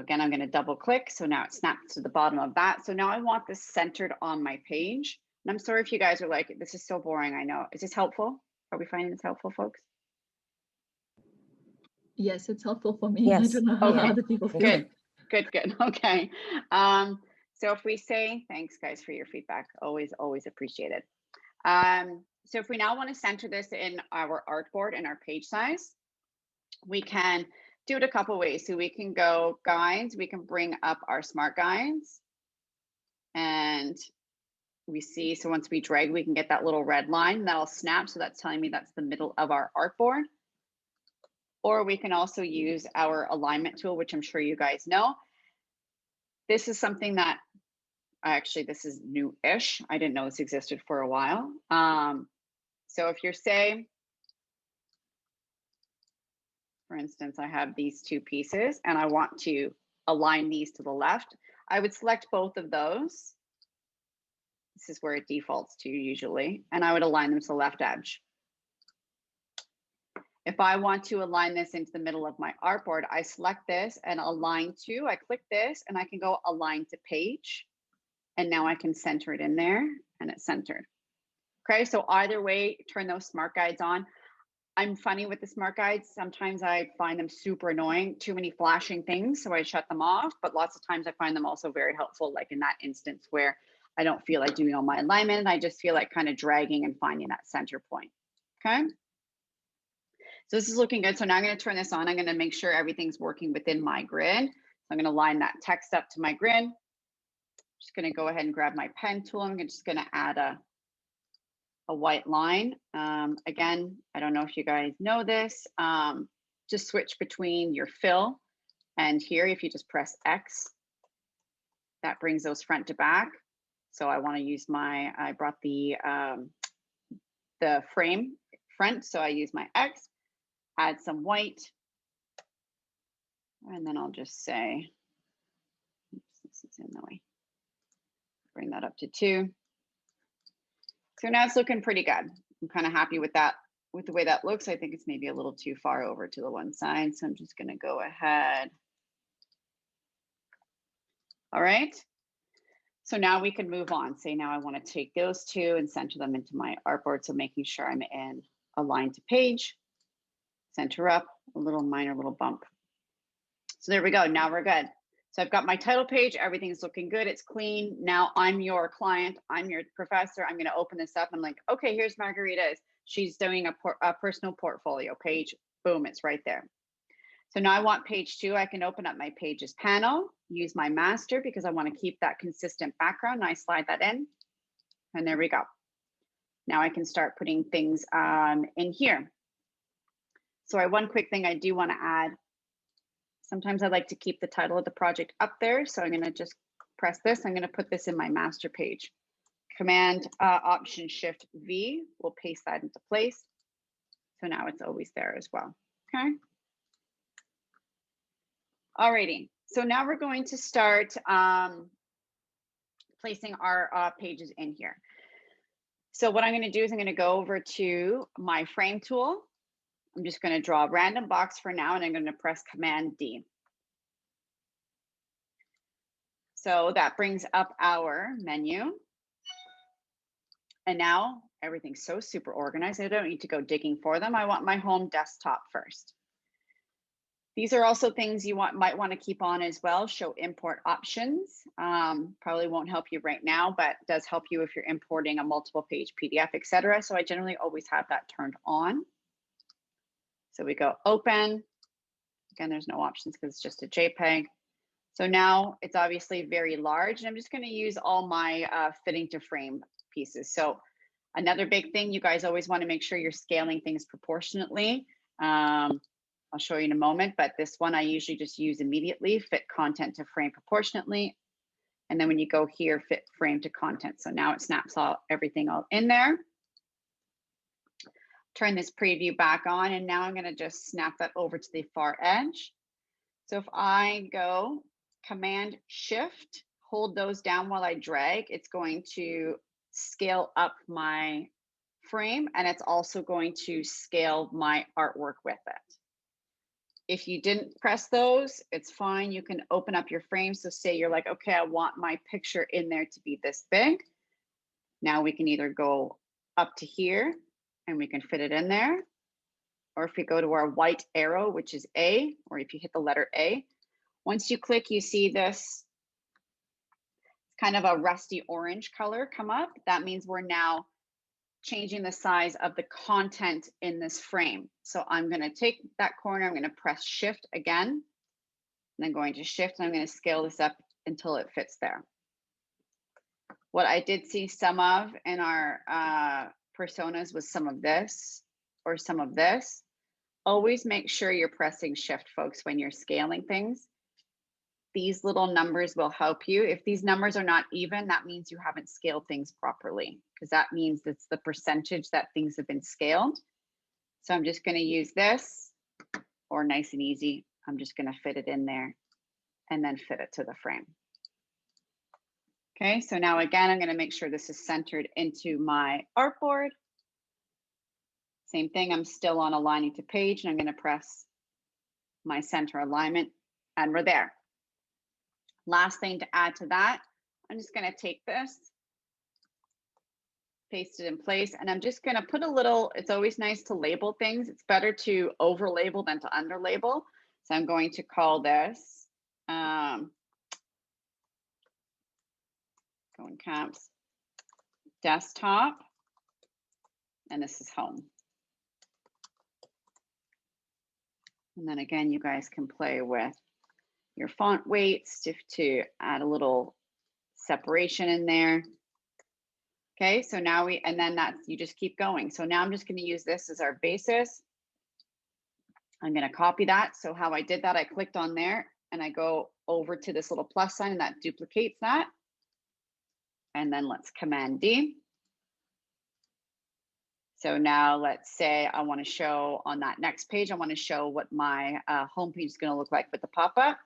again, I'm going to double click. So now it snaps to the bottom of that. So now I want this centered on my page. And I'm sorry if you guys are like, this is so boring. I know. Is this helpful? Are we finding this helpful, folks? Yes, it's helpful for me. Yes. I don't know how Okay. other people feel. Good, good, good. Okay. So if we say, thanks guys for your feedback, always, always appreciate it. So if we now want to center this in our artboard and our page size, we can do it a couple ways. So we can go guides, we can bring up our smart guides, and we see, so once we drag, we can get that little red line that'll snap. So that's telling me that's the middle of our artboard. Or we can also use our alignment tool, which I'm sure you guys know. This is something that actually, this is new-ish. I didn't know this existed for a while. So if you're, say, for instance, I have these two pieces and I want to align these to the left, I would select both of those. This is where it defaults to usually, and I would align them to the left edge. If I want to align this into the middle of my artboard, I select this and align to, I click this and I can go align to page. And now I can center it in there and it's centered. Okay, so either way, turn those smart guides on. I'm funny with the smart guides. Sometimes I find them super annoying, too many flashing things, so I shut them off. But lots of times I find them also very helpful, like in that instance where I don't feel like doing all my alignment. I just feel like kind of dragging and finding that center point. Okay. So this is looking good. So now I'm going to turn this on. I'm going to make sure everything's working within my grid. So I'm going to line that text up to my grid. Just going to go ahead and grab my pen tool. I'm just going to add a white line. Again, I don't know if you guys know this. Just switch between your fill and here. If you just press X, that brings those front to back. So I want to use my, I brought the frame front. So I use my X, add some white, and then I'll just say, oops, this is in the way. Bring that up to 2. So now it's looking pretty good. I'm kind of happy with that, with the way that looks. I think it's maybe a little too far over to the one side. So I'm just going to go ahead. All right. So now we can move on. Say now I want to take those two and center them into my artboard. So making sure I'm in align to page, center up, a little minor little bump. So there we go. Now we're good. So I've got my title page. Everything's looking good. It's clean. Now I'm your client. I'm your professor. I'm going to open this up. I'm like, okay, here's Margarita's. She's doing a personal portfolio page. Boom, it's right there. So now I want page 2. I can open up my pages panel, use my master because I want to keep that consistent background. And I slide that in. And there we go. Now I can start putting things in here. So one quick thing I do want to add. Sometimes I like to keep the title of the project up there. So I'm going to just press this. I'm going to put this in my master page. Command Option Shift V will paste that into place. So now it's always there as well. Okay. Alrighty. So now we're going to start placing our pages in here. So what I'm going to do is I'm going to go over to my frame tool. I'm just going to draw a random box for now, and I'm going to press Command D. So that brings up our menu. And now everything's so super organized. I don't need to go digging for them. I want my home desktop first. These are also things you might want to keep on as well. Show import options. Probably won't help you right now, but does help you if you're importing a multiple page PDF, etc. So I generally always have that turned on. So we go open. Again, there's no options because it's just a JPEG. So now it's obviously very large, and I'm just going to use all my fitting to frame pieces. So another big thing, you guys always want to make sure you're scaling things proportionately. I'll show you in a moment, but this one I usually just use immediately, fit content to frame proportionately. And then when you go here, fit frame to content. So now it snaps everything all in there. Turn this preview back on, and now I'm going to just snap that over to the far edge. So if I go Command Shift, hold those down while I drag, it's going to scale up my frame, and it's also going to scale my artwork with it. If you didn't press those, it's fine. You can open up your frame. So say you're like, okay, I want my picture in there to be this big. Now we can either go up to here and we can fit it in there. Or if we go to our white arrow, which is A, or if you hit the letter A, once you click, you see this kind of a rusty orange color come up. That means we're now changing the size of the content in this frame. So I'm going to take that corner, I'm going to press shift again, and then going to shift, and I'm going to scale this up until it fits there. What I did see some of in our personas was some of this or some of this. Always make sure you're pressing shift, folks, when you're scaling things. These little numbers will help you. If these numbers are not even, that means you haven't scaled things properly, because that means it's the percentage that things have been scaled. So I'm just going to use this, or nice and easy, I'm just going to fit it in there and then fit it to the frame. Okay, so now again, I'm going to make sure this is centered into my artboard. Same thing, I'm still on aligning to page, and I'm going to press my center alignment, and we're there. Last thing to add to that, I'm just going to take this, paste it in place, and I'm just going to put a little, it's always nice to label things. It's better to over label than to under label. So I'm going to call this, go in caps, desktop, and this is home. And then again, you guys can play with your font weights to add a little separation in there. Okay, so now and then that's, you just keep going. So now I'm just going to use this as our basis. I'm going to copy that. So how I did that, I clicked on there and I go over to this little plus sign, and that duplicates that. And then let's Command D. So now let's say I want to show on that next page, I want to show what my home page is going to look like with the pop-up.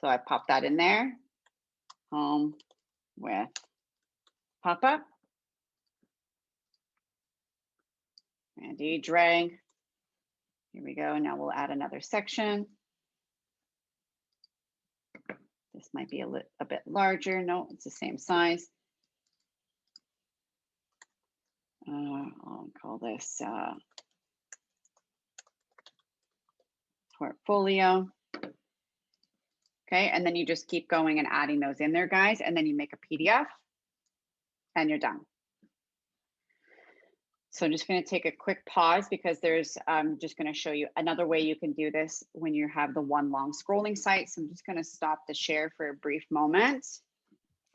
So I pop that in there, home with pop-up. And D, drag. Here we go. Now we'll add another section. This might be a bit larger. No, it's the same size. I'll call this portfolio. Okay, and then you just keep going and adding those in there, guys, and then you make a PDF and you're done. So I'm just going to take a quick pause because I'm just going to show you another way you can do this when you have the one long scrolling site. So I'm just going to stop the share for a brief moment.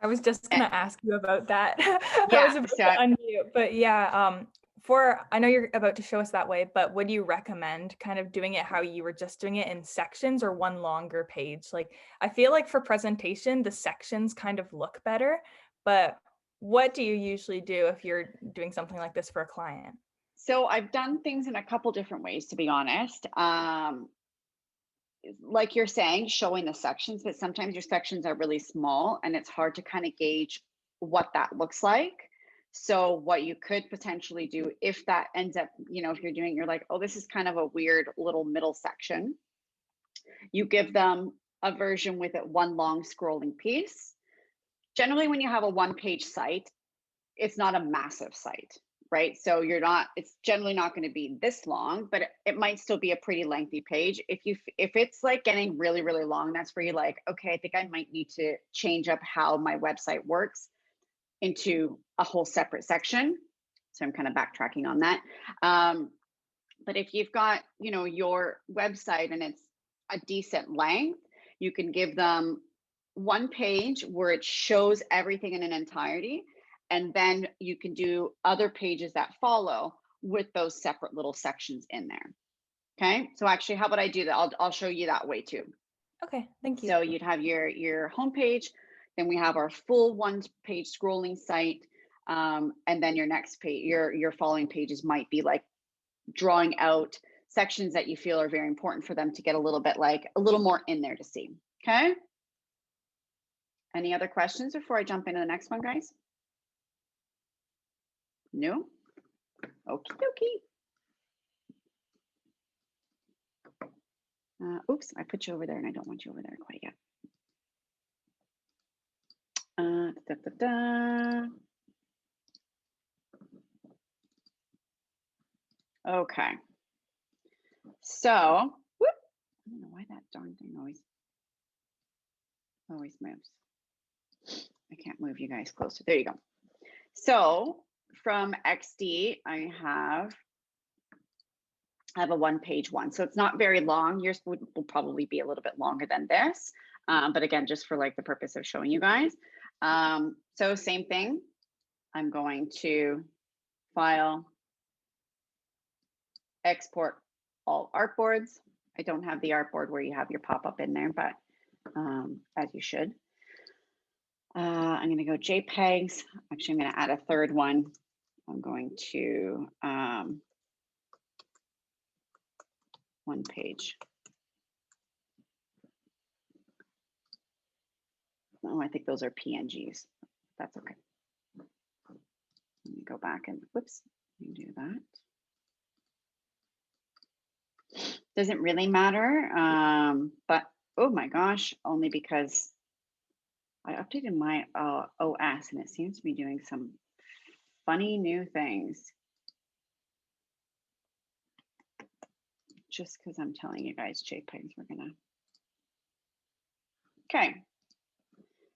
I was just going to ask you about that. Yeah, I was about to unmute, but yeah, I know you're about to show us that way, but would you recommend kind of doing it how you were just doing it in sections or one longer page? Like, I feel like for presentation, the sections kind of look better, but what do you usually do if you're doing something like this for a client? So I've done things in a couple different ways, to be honest. Like you're saying, showing the sections, but sometimes your sections are really small and it's hard to kind of gauge what that looks like. So what you could potentially do, if that ends up, if you're like, oh, this is kind of a weird little middle section, you give them a version with it one long scrolling piece. Generally, when you have a one-page site, it's not a massive site, right? So it's generally not going to be this long, but it might still be a pretty lengthy page. If it's like getting really, really long, that's where you're like, okay, I think I might need to change up how my website works into a whole separate section. So I'm kind of backtracking on that. But if you've got, your website and it's a decent length, you can give them one page where it shows everything in an entirety. And then you can do other pages that follow with those separate little sections in there. Okay, so actually, how about I do that? I'll show you that way too. Okay, thank you. So you'd have your home page, then we have our full one-page scrolling site, and then your next page, your following pages might be like drawing out sections that you feel are very important for them to get a little more in there to see. Okay. Any other questions before I jump into the next one, guys? No? Okie dokie. Oops, I put you over there and I don't want you over there quite yet. Da, da, da. Okay. So, whoop, I don't know why that darn thing always moves. I can't move you guys closer. There you go. So from XD, I have a one-page one. So it's not very long. Yours will probably be a little bit longer than this. But again, just for like the purpose of showing you guys. So same thing. I'm going to File, Export all artboards. I don't have the artboard where you have your pop-up in there, but as you should. I'm going to go JPEGs. Actually, I'm going to add a third one. I'm going to one page. Oh, I think those are PNGs. That's okay. Let me go back and whoops, let me do that. Doesn't really matter, but oh my gosh, only because I updated my OS and it seems to be doing some funny new things. Just because I'm telling you guys JPEGs, we're gonna. Okay,